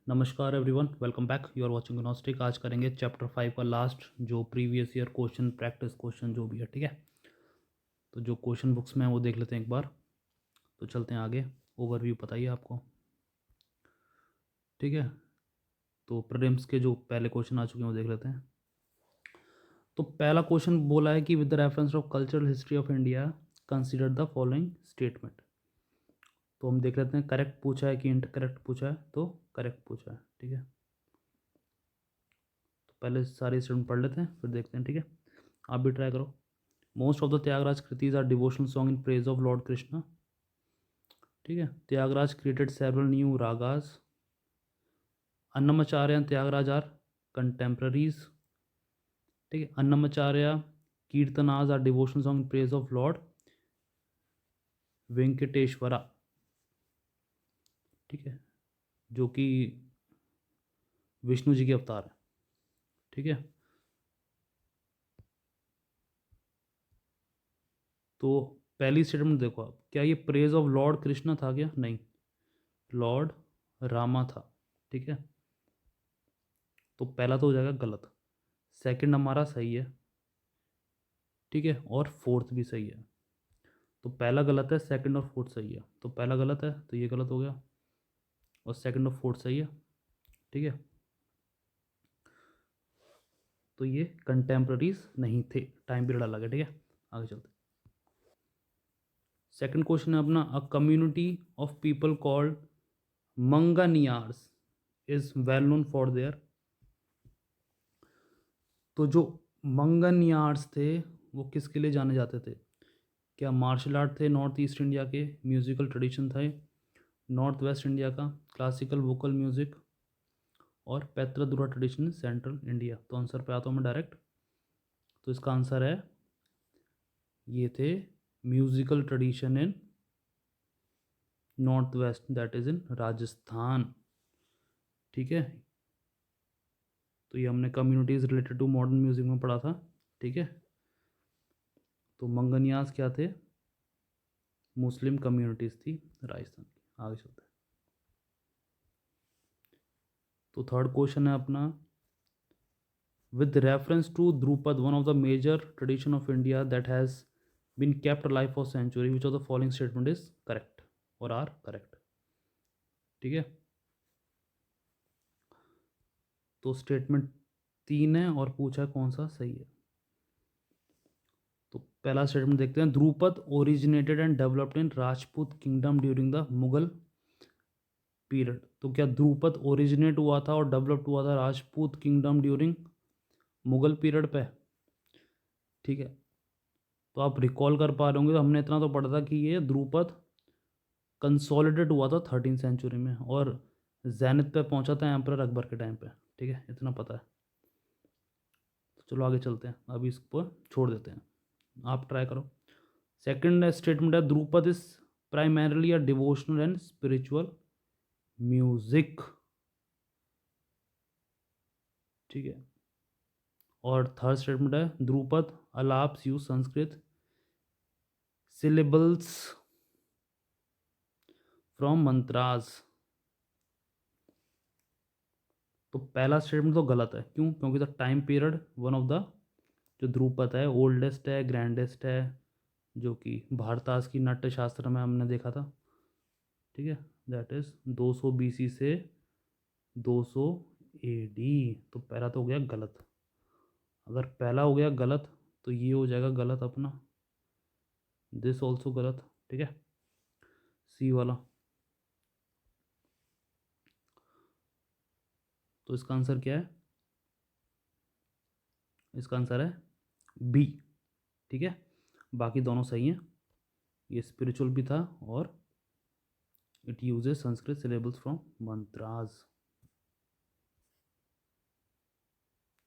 नमस्कार everyone, welcome back. You are watching Gnostic. आज करेंगे चैप्टर 5 का लास्ट, जो previous year question, practice question जो भी है, ठीक है। तो जो क्वेश्चन बुक्स में है वो देख लेते हैं एक बार। तो चलते हैं आगे। ओवरव्यू पता ही है आपको, ठीक है। तो प्रीलिम्स के जो पहले क्वेश्चन आ चुके हैं वो देख लेते हैं। तो पहला क्वेश्चन बोला है कि with the reference of cultural history of India consider the following statement. तो हम देख लेते हैं करेक्ट पूछा है कि इनकरेक्ट पूछा है। तो करेक्ट पूछा है, ठीक है। तो पहले सारे स्टूडेंट पढ़ लेते हैं, फिर देखते हैं, ठीक है। आप भी ट्राई करो। Most of the Tyagaraja kritis are devotional song in praise of lord Krishna, ठीक है। Tyagaraja created several new ragas. Annamacharya and Tyagaraja are contemporaries, ठीक है। Annamacharya kirtanas are devotional song in praise of lord Venkateswara, ठीक है, जो कि विष्णु जी के अवतार है, ठीक है। तो पहली स्टेटमेंट देखो आप, क्या ये प्रेज ऑफ लॉर्ड कृष्णा था क्या? नहीं, लॉर्ड रामा था, ठीक है। तो पहला तो हो जाएगा गलत। सेकंड हमारा सही है, ठीक है, और फोर्थ भी सही है। तो पहला गलत है, सेकंड और फोर्थ सही है। तो पहला गलत है तो ये गलत हो गया, और सेकंड और फोर्थ सही है, ठीक है। तो ये कंटेम्प्रेरीज नहीं थे, टाइम पीरियड अलग है, ठीक है। आगे चलते। सेकंड क्वेश्चन है अपना, a community of people called Manganiyars is well known for there. तो जो मंगनियार्स थे वो किसके लिए जाने जाते थे? क्या मार्शल आर्ट थे, नॉर्थ ईस्ट इंडिया के म्यूजिकल ट्रेडिशन थे, नॉर्थ वेस्ट इंडिया का क्लासिकल वोकल म्यूजिक, और पैतृदुरा ट्रेडिशन सेंट्रल इंडिया? तो आंसर पे आता हूँ मैं डायरेक्ट। तो इसका आंसर है, ये थे musical tradition in north west, that is in Rajasthan, ठीक है। तो ये हमने communities related to modern music में पढ़ा था, ठीक है। तो मंगनियास क्या थे? मुस्लिम कम्युनिटीज थी राजस्थान की। आगे चलते हैं। तो थर्ड क्वेश्चन है अपना, with reference to Drupad, one of the major tradition of India that has been kept alive for century, which of the following statement is correct or are correct, ठीक है। तो स्टेटमेंट तीन है और पूछा कौन सा सही है। तो पहला स्टेटमेंट देखते हैं, Dhrupad originated and developed in Rajput kingdom during the Mughal period. तो क्या ध्रुपद ओरिजिनेट हुआ था और डेवलप्ड हुआ था Rajput kingdom during Mughal period पे, ठीक है। तो आप रिकॉल कर पा रहे होंगे, तो हमने इतना तो पढ़ा था कि ये ध्रुपद कंसोलिडेट हुआ था 13th सेंचुरी में, और जैनिथ पे पहुंचा था एम्परर अकबर के टाइम पे, ठीक है, इतना पता है। तो चलो आगे चलते हैं, अभी इसको छोड़ देते हैं, आप ट्राई करो। सेकंड स्टेटमेंट है, Dhrupad is primarily a devotional and spiritual music, ठीक है। और थर्ड स्टेटमेंट है, Dhrupad alaps use Sanskrit syllables from mantras. तो पहला स्टेटमेंट तो गलत है, क्यों? क्योंकि the time period one of the, जो ध्रुपद है, ओल्डेस्ट है, ग्रैंडेस्ट है, जो कि भारतास की नाट्य शास्त्र में हमने देखा था, ठीक है। दैट इज 200 BC से 200 AD। तो पहला तो हो गया गलत। अगर पहला हो गया गलत तो ये हो जाएगा गलत अपना, दिस ऑल्सो गलत, ठीक है, सी वाला। तो इसका आंसर क्या है? इसका आंसर है बी, ठीक है। बाकी दोनों सही हैं, ये स्पिरिचुअल भी था और it uses Sanskrit syllables from mantras.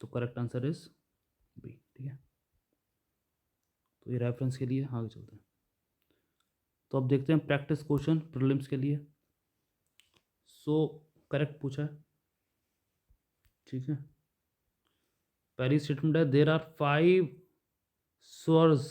तो करेक्ट आंसर इज बी, ठीक है। तो ये रेफरेंस के लिए। आगे चलते हैं। तो अब देखते हैं प्रैक्टिस क्वेश्चन प्रीलिम्स के लिए। सो करेक्ट पूछा है, ठीक है। पहली स्टेटमेंट है, देर आर 5 स्वर्स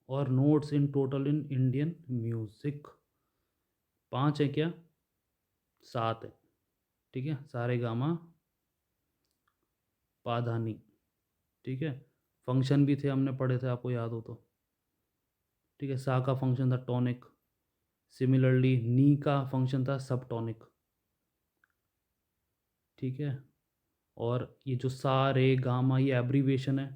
और notes in total in Indian music. 5 है क्या? 7 है, ठीक है, सारे गामा पाधानी, ठीक है। फंक्शन भी थे, हमने पढ़े थे, आपको याद हो तो, ठीक है। सा का फंक्शन था टॉनिक, सिमिलरली नी का फंक्शन था सब टॉनिक, ठीक है। और ये जो सा रे गामा ये एब्रीविएशन है,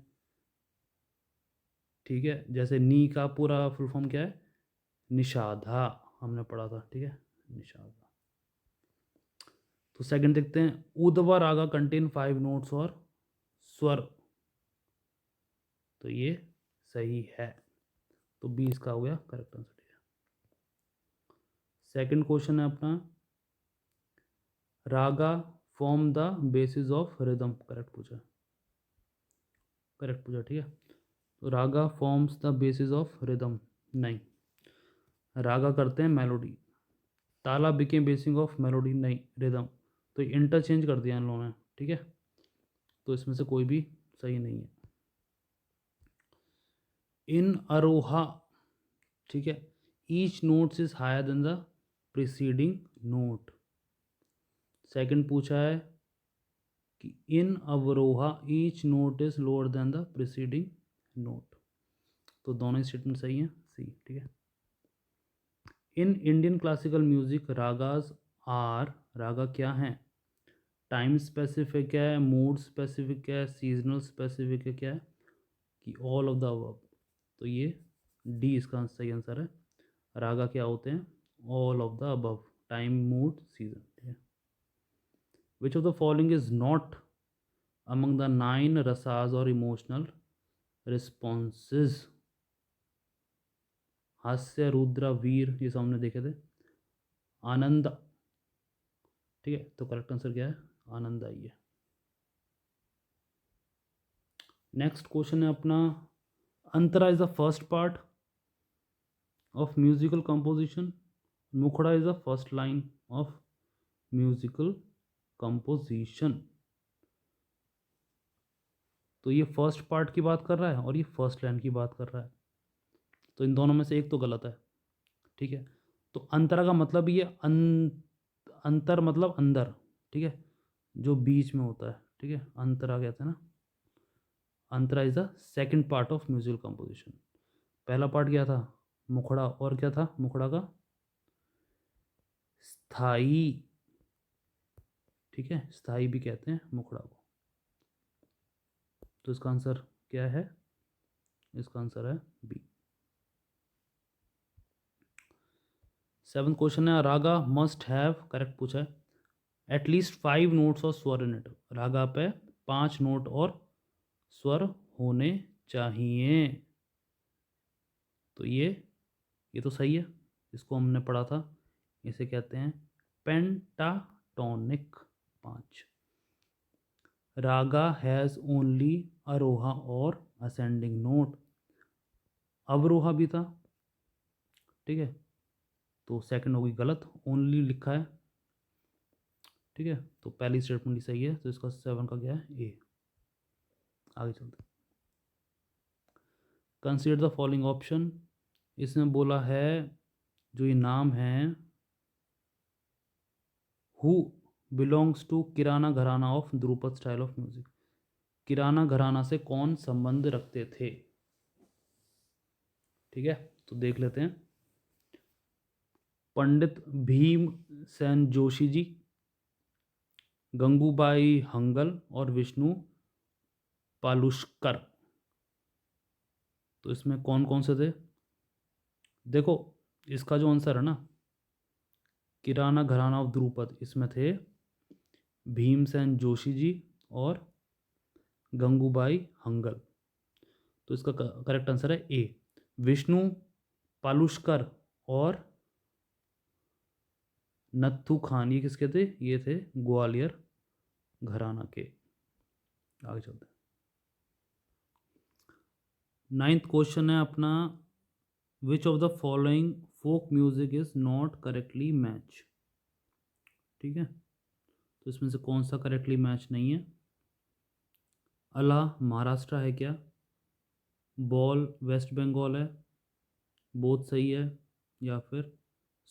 ठीक है। जैसे नी का पूरा फुल फॉर्म क्या है, निषादा, हमने पढ़ा था, ठीक है, निषादा। तो सेकंड देखते हैं, उदवा रागा कंटेन 5 नोट्स और स्वर, तो ये सही है, तो 20 का हो गया करेक्ट आंसर। सेकंड क्वेश्चन है अपना, raga form the basis of rhythm, correct पूछा, करेक्ट पूछा, ठीक है। तो raga forms the basis of rhythm, नहीं। रागा करते हैं melody, tala became basis of melody, नहीं, रिदम। तो इंटरचेंज कर दिया इन लोगों ने, ठीक है। तो इसमें से कोई भी सही नहीं है। इन अरोहा, ठीक है, each notes is higher than the preceding note. Second पूछा है कि in avaroha each note is lower than the preceding note, तो दोनों स्टेटमेंट सही हैं, सी, ठीक है। In Indian classical music ragas are, raga क्या है, टाइम स्पेसिफिक है, मूड स्पेसिफिक है, सीजनल स्पेसिफिक है, क्या है कि ऑल ऑफ द अबव, तो ये डी इसका सही आंसर है। रागा क्या होते हैं, all of the above, time mood season, ठीक है। विच of the following is not among the 9 rasas or emotional responses, हास्य, रुद्र, वीर, ये सब हमने देखे थे, आनंद, ठीक है। तो करेक्ट आंसर क्या है, आनंद आई है। नेक्स्ट क्वेश्चन है अपना, antara is the first part of musical composition, mukhda is the first line of musical composition. तो ये फर्स्ट पार्ट की बात कर रहा है और ये फर्स्ट लाइन की बात कर रहा है, तो इन दोनों में से एक तो गलत है, ठीक है। तो अंतरा का मतलब ये अंतर मतलब अंदर, ठीक है, जो बीच में होता है, ठीक है, अंतरा कहते हैं ना। Antara is the second part of musical composition. पहला पार्ट क्या था, मुखड़ा, और क्या था मुखड़ा का, स्थाई, ठीक है, स्थाई भी कहते हैं मुखड़ा को। तो इसका आंसर क्या है, इसका आंसर है बी। सेवंथ क्वेश्चन है, रागा मस्ट हैव, करेक्ट पूछा है, एटलीस्ट 5 नोट्स और स्वर इन इट, रागा पे 5 नोट और स्वर होने चाहिए, तो ये तो सही है, इसको हमने पढ़ा था, इसे कहते हैं पेंटाटोनिक, 5। रागा हैज़ ओनली अरोहा और असेंडिंग नोट, अवरोहा भी था, ठीक है। तो सेकंड होगी गलत, ओनली लिखा है, ठीक है। तो पहली स्टेटमेंट ही सही है, तो इसका 7 का क्या है, ए। आगे चलते, कंसीडर द फॉलोइंग ऑप्शन, इसमें बोला है जो ये नाम है, who belongs to Kirana gharana of Dhrupad style of music, Kirana gharana से कौन संबंध रखते थे, ठीक है। तो देख लेते हैं, पंडित भीमसेन जोशी जी, गंगूबाई हंगल और विष्णु पालुष्कर, तो इसमें कौन कौन से थे, देखो इसका जो आंसर है ना, किराना घराना ऑफ ध्रुपद, इसमें थे भीमसेन जोशी जी और गंगूबाई हंगल, तो इसका करेक्ट आंसर है ए। विष्णु पालुष्कर और नत्थु खान, ये किसके थे, ये थे ग्वालियर घराना के। आगे चलते हैं, नाइन्थ क्वेश्चन है अपना, which of the following folk music is not correctly match, ठीक है। तो इसमें से कौन सा करेक्टली मैच नहीं है, अला महाराष्ट्र है क्या, बॉल वेस्ट बंगाल है, बोथ सही है, या फिर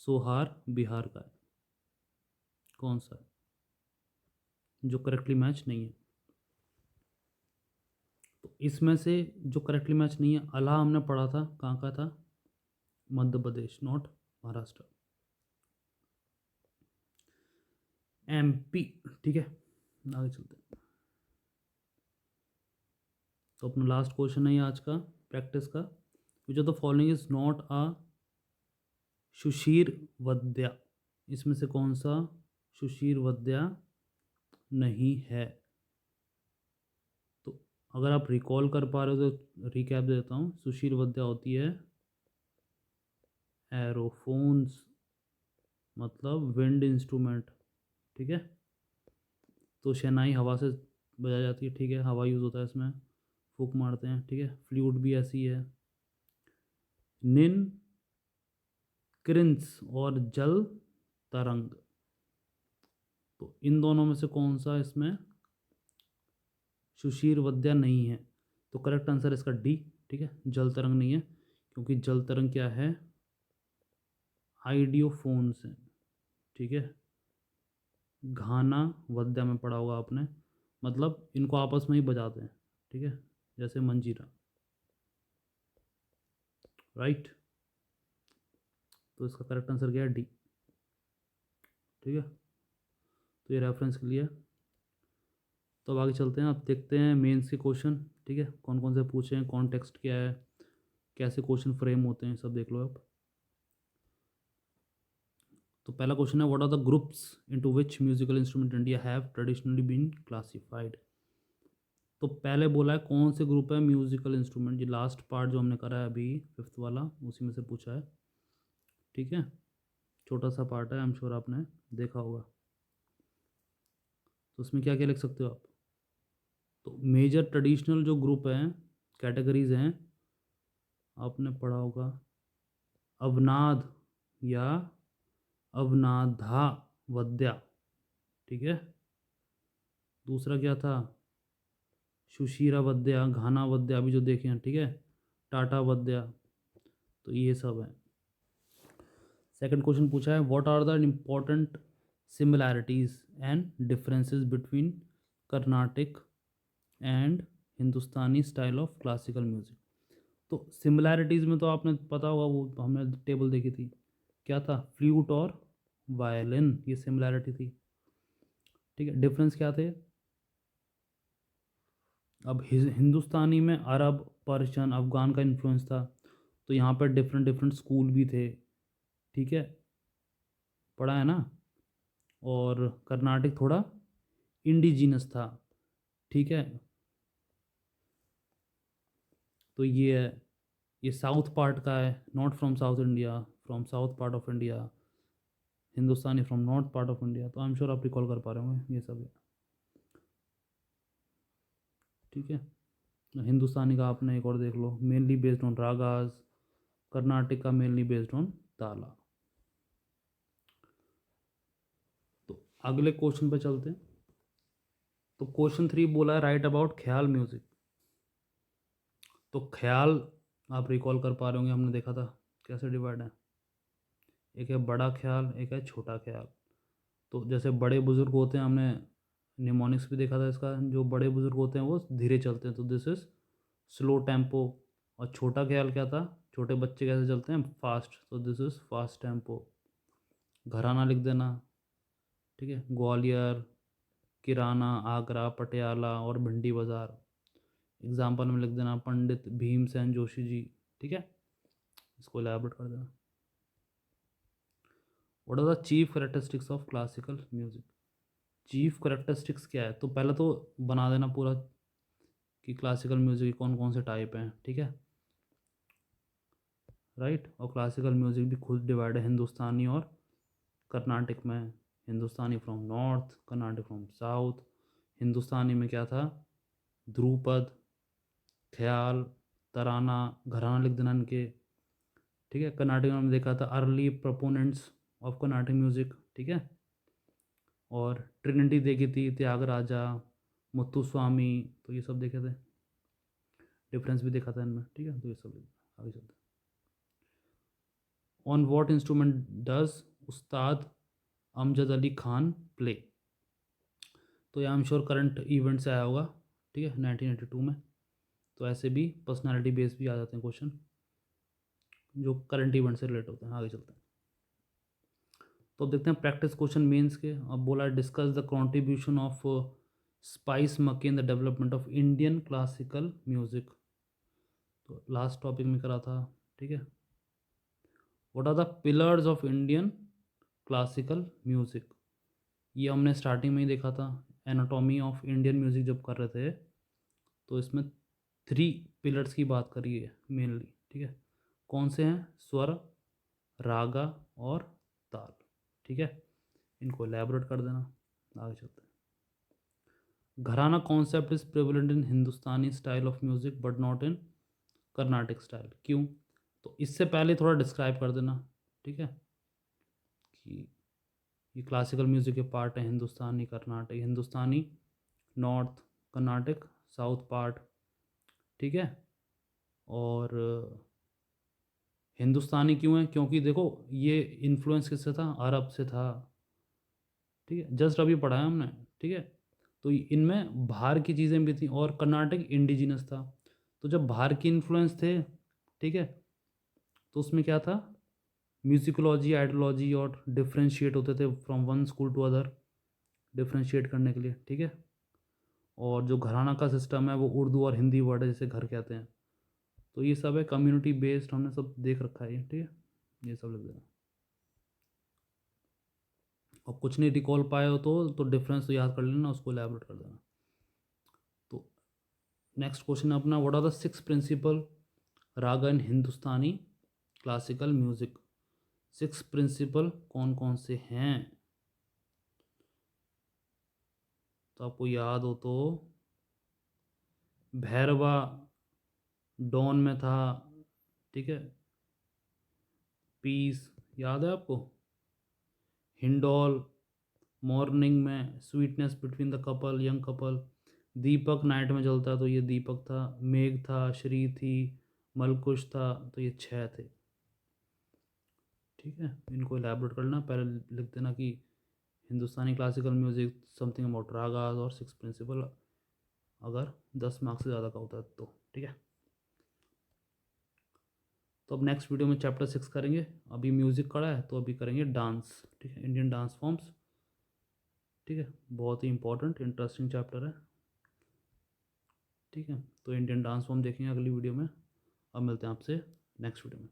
सोहार बिहार का है, कौन सा है, जो करेक्टली मैच नहीं है। तो इसमें से जो करेक्टली मैच नहीं है, अला हमने पढ़ा था, कहाँ का था? मध्य प्रदेश, नॉट महाराष्ट्र। एमपी, ठीक है, आगे चलते हैं। तो अपना लास्ट क्वेश्चन है ये आज का प्रैक्टिस का, which of the following is not a sushira vadya, इसमें से कौन सा सुशीर वद्या नहीं है? तो अगर आप रिकॉल कर पा रहे हो तो रिकैप देता हूँ। सुशीर वद्या होती है एरोफोन्स, मतलब विंड इंस्ट्रूमेंट, ठीक है। तो शहनाई हवा से बजाई जाती है, ठीक है, हवा यूज़ होता है इसमें, फूक मारते हैं, ठीक है। फ्लूट भी ऐसी है। निन, क्रिंस और जल तरंग, तो इन दोनों में से कौन सा इसमें सुशीर वद्या नहीं है? तो करेक्ट आंसर इसका डी, ठीक है, जल तरंग नहीं है, क्योंकि जल तरंग क्या है? आइडियोफोन्स है, ठीक है। घाना वद्या में पढ़ा होगा आपने, मतलब इनको आपस में ही बजाते हैं, ठीक है, जैसे मंजीरा, राइट। तो इसका करेक्ट आंसर क्या है? डी, ठीक है। तो ये रेफरेंस के लिए। तो अब आगे चलते हैं, अब देखते हैं मेंस के क्वेश्चन, ठीक है, कौन कौन से पूछे हैं, कॉन्टेक्स्ट क्या है, कैसे क्वेश्चन फ्रेम होते हैं, सब देख लो आप। तो पहला क्वेश्चन है, what are the groups into which musical instrument India have traditionally been classified. तो पहले बोला है कौन से ग्रुप है म्यूजिकल इंस्ट्रूमेंट, ये लास्ट पार्ट जो हमने करा है अभी फिफ्थ वाला, उसी में से पूछा है, ठीक है। छोटा सा पार्ट है, आई एम श्योर आपने देखा होगा। तो उसमें क्या क्या लिख सकते हो आप? तो मेजर ट्रेडिशनल जो ग्रुप हैं, कैटेगरीज हैं, आपने पढ़ा होगा अवनाद या अवनाधा वद्या, ठीक है। दूसरा क्या था? सुशीरा वद्या, घाना वद्या अभी जो देखे हैं, ठीक है, टाटा वद्या, तो ये सब है। सेकंड क्वेश्चन पूछा है, what are the important similarities and differences between Carnatic and Hindustani style of classical music. तो सिमिलैरिटीज़ में तो आपने पता होगा, वो हमने टेबल देखी थी, क्या था? फ्लूट और वायलिन, ये सिमिलैरिटी थी, ठीक है। डिफरेंस क्या थे? अब हिंदुस्तानी में अरब, पर्शियन, अफ़गान का इन्फ्लुएंस था, तो यहाँ पर डिफरेंट डिफरेंट स्कूल भी थे, ठीक है, पढ़ा है ना। और कर्नाटिक थोड़ा इंडिजीनस था, ठीक है। तो ये है, ये साउथ पार्ट का है, not from south India, from south part of India. Hindustani from north part of India. तो आई एम श्योर आप रिकॉल कर पा रहे होंगे ये सब है, ठीक है। हिंदुस्तानी का आपने एक और देख लो, mainly based on ragas, Carnatic का मेनली बेस्ड ऑन ताला। तो अगले क्वेश्चन पे चलते हैं। तो क्वेश्चन 3 बोला है, राइट अबाउट ख्याल म्यूजिक। तो ख्याल आप रिकॉल कर पा रहे होंगे, हमने देखा था कैसे डिवाइड है, एक है बड़ा ख्याल, एक है छोटा ख्याल। तो जैसे बड़े बुजुर्ग होते हैं, हमने निमोनिक्स भी देखा था इसका, जो बड़े बुजुर्ग होते हैं वो धीरे चलते हैं, तो दिस इज स्लो टेम्पो। और छोटा ख्याल क्या था? छोटे बच्चे कैसे चलते हैं? फास्ट, तो दिस इज फास्ट टेम्पो। घराना लिख देना, ठीक है, ग्वालियर, किराना, आगरा, पटियाला और भिंडी बाज़ार। एग्जाम्पल में लिख देना पंडित भीमसेन जोशी जी, ठीक है, इसको एलैबोरेट कर देना। What are the chief characteristics of classical music. Chief characteristics क्या है? तो पहले तो बना देना पूरा कि क्लासिकल म्यूजिक के कौन कौन से टाइप हैं, ठीक है, राइट। और क्लासिकल म्यूजिक भी खुद डिवाइड है हिंदुस्तानी और कर्नाटक में। Hindustani from north, Carnatic from south. Hindustani में क्या था? ध्रुपद, ख्याल, तराना, घराना लिख देना इनके, ठीक है। कर्नाटक में हमने देखा था early proponents of Karnataka music, ठीक है। और ट्रिनिटी देखी थी, त्यागराजा, मुत्तुस्वामी, तो ये सब देखे थे, डिफरेंस भी देखा था इनमें, ठीक है। तो ये सब आगे चलते हैं। On what instrument does Ustad Amjad Ali Khan play. तो I am sure current event से आया होगा, ठीक है, 1982 में। तो ऐसे भी पर्सनालिटी बेस भी आ जाते हैं क्वेश्चन जो करंट इवेंट से रिलेट होते हैं। आगे चलते हैं। तो अब देखते हैं प्रैक्टिस क्वेश्चन मेंस के। अब बोला discuss the contribution of Spic Macay in the development of Indian classical music. तो लास्ट टॉपिक में करा था, ठीक है। What are the pillars of Indian classical music, ये हमने स्टार्टिंग में ही देखा था। एनाटॉमी ऑफ इंडियन म्यूजिक जब कर रहे थे तो इसमें 3 पिलर्स की बात करी है मेनली, ठीक है। कौन से हैं? स्वर, रागा और ताल, ठीक है। इनको एलैबोरेट कर देना। आगे चलते हैं। घराना concept is prevalent in Hindustani style of music but not in Carnatic style, क्यों? तो इससे पहले थोड़ा डिस्क्राइब कर देना, ठीक है, कि ये क्लासिकल म्यूजिक के पार्ट है हिंदुस्तानी, कर्नाटक, हिंदुस्तानी नॉर्थ, कर्नाटक साउथ पार्ट, ठीक है। और हिंदुस्तानी क्यों है? क्योंकि देखो ये इन्फ्लुएंस किससे था? अरब से था, ठीक है, जस्ट अभी पढ़ा है हमने, ठीक है। तो इनमें बाहर की चीज़ें भी थी और कर्नाटक इंडिजिनस था। तो जब बाहर की इन्फ्लुएंस थे, ठीक है, तो उसमें क्या था? म्यूजिकोलॉजी, आइडियोलॉजी और डिफ्रेंशिएट होते थे from one school to other, differentiate करने के लिए, ठीक है। और जो घराना का सिस्टम है वो उर्दू और हिंदी वर्ड है जिसे घर कहते हैं। तो ये सब है कम्युनिटी बेस्ड, हमने सब देख रखा है ये, ठीक है। ये सब लिख देना। और कुछ नहीं रिकॉल पाए हो तो डिफरेंस तो याद कर लेना, उसको एलैबोरेट कर देना। तो नेक्स्ट क्वेश्चन है अपना, what are the 6 principal raga in Hindustani classical music. 6 principal कौन कौन से हैं? तो आपको याद हो तो भैरवा डॉन में था, ठीक है। पीस याद है आपको? हिंडोल मॉर्निंग में, sweetness between the couple, young couple. Deepak night में जलता तो ये दीपक था। मेघ था, श्री थी, मलकुश था, तो ये 6 थे, ठीक है। इनको एलैबोरेट करना, पहले लिख देना कि Hindustani classical music something about ragas और 6 प्रिंसिपल, अगर 10 मार्क्स से ज़्यादा का होता है तो, ठीक है। तो अब नेक्स्ट वीडियो में चैप्टर 6 करेंगे। अभी म्यूज़िक करा है तो अभी करेंगे डांस, ठीक है, इंडियन डांस फॉर्म्स, ठीक है। बहुत ही इंपॉर्टेंट इंटरेस्टिंग चैप्टर है, ठीक है। तो इंडियन डांस फॉर्म देखेंगे अगली वीडियो में। अब मिलते हैं आपसे नेक्स्ट वीडियो में।